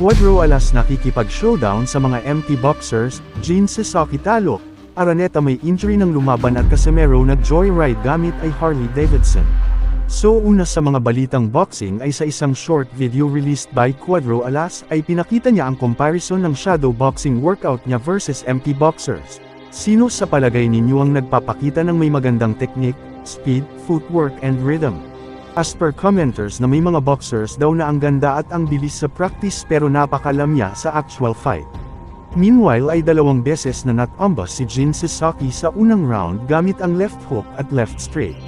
Cuadro Alas nakikipag-showdown sa mga empty boxers, Jin Sasaki talo, Araneta may injury ng lumaban at Casimero nag-joyride gamit ay Harley Davidson. So una sa mga balitang boxing ay sa isang short video released by Cuadro Alas ay pinakita niya ang comparison ng shadow boxing workout niya versus empty boxers. Sino sa palagay ninyo ang nagpapakita ng may magandang technique, speed, footwork and rhythm? As per commenters na may mga boxers daw na ang ganda at ang bilis sa practice pero napakalamya sa actual fight. Meanwhile ay 2 beses na natambas si Jin Sasaki sa unang round gamit ang left hook at left straight.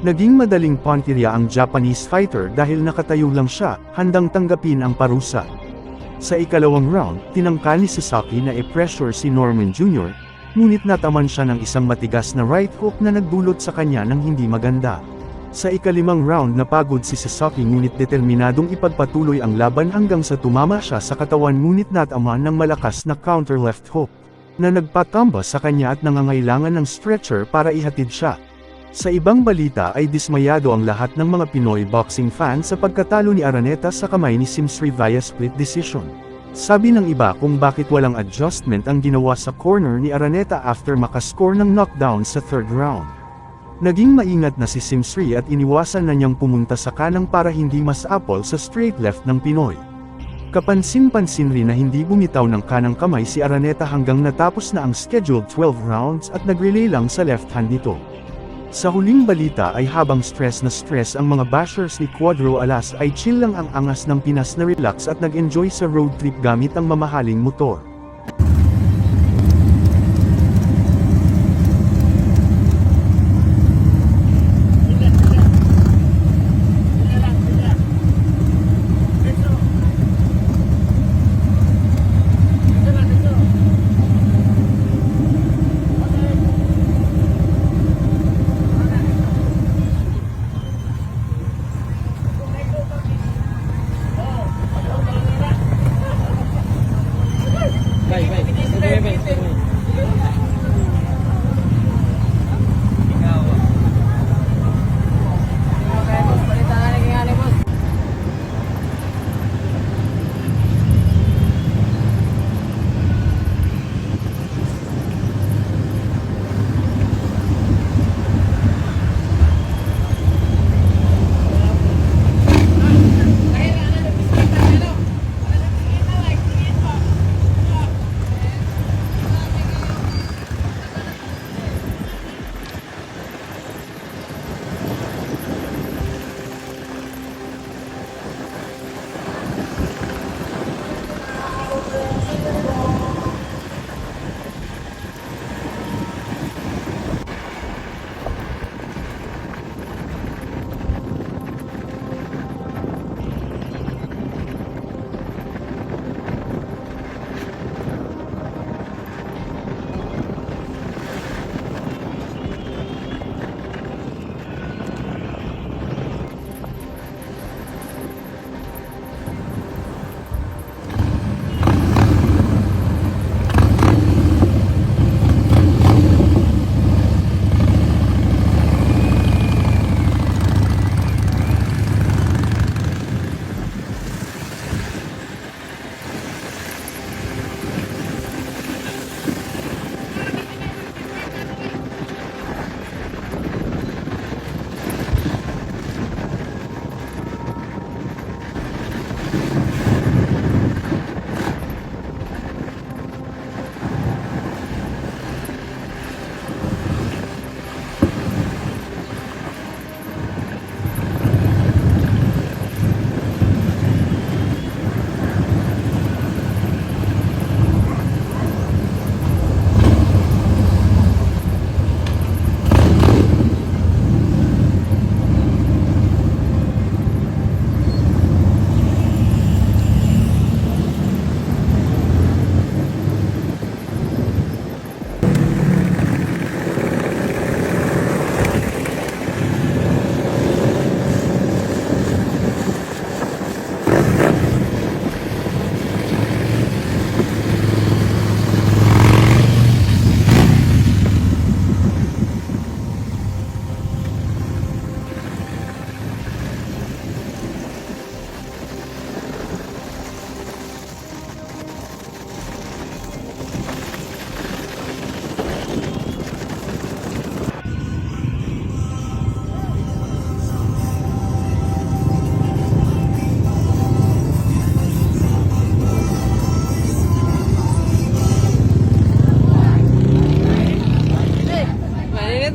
Naging madaling puntirya ang Japanese fighter dahil nakatayo lang siya, handang tanggapin ang parusa. Sa ikalawang round, tinangka ni Sasaki na i-pressure si Norman Jr., ngunit nataman siya ng isang matigas na right hook na nagdulot sa kanya ng hindi maganda. Sa ikalimang round napagod si Sasaki ngunit determinadong ipagpatuloy ang laban hanggang sa tumama siya sa katawan ngunit nataman ng malakas na counter left hook, na nagpatamba sa kanya at nangangailangan ng stretcher para ihatid siya. Sa ibang balita ay dismayado ang lahat ng mga Pinoy boxing fans sa pagkatalo ni Araneta sa kamay ni Simsri via split decision. Sabi ng iba kung bakit walang adjustment ang ginawa sa corner ni Araneta after makascore ng knockdown sa third round. Naging maingat na si Simsri at iniwasan na niyang pumunta sa kanang para hindi mas apple sa straight left ng Pinoy. Kapansin-pansin rin na hindi bumitaw ng kanang kamay si Araneta hanggang natapos na ang scheduled 12 rounds at nagrelay lang sa left hand nito. Sa huling balita ay habang stress ang mga bashers ni Cuadro Alas ay chill lang ang angas ng Pinas na relax at nag-enjoy sa road trip gamit ang mamahaling motor.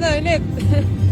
na ulit.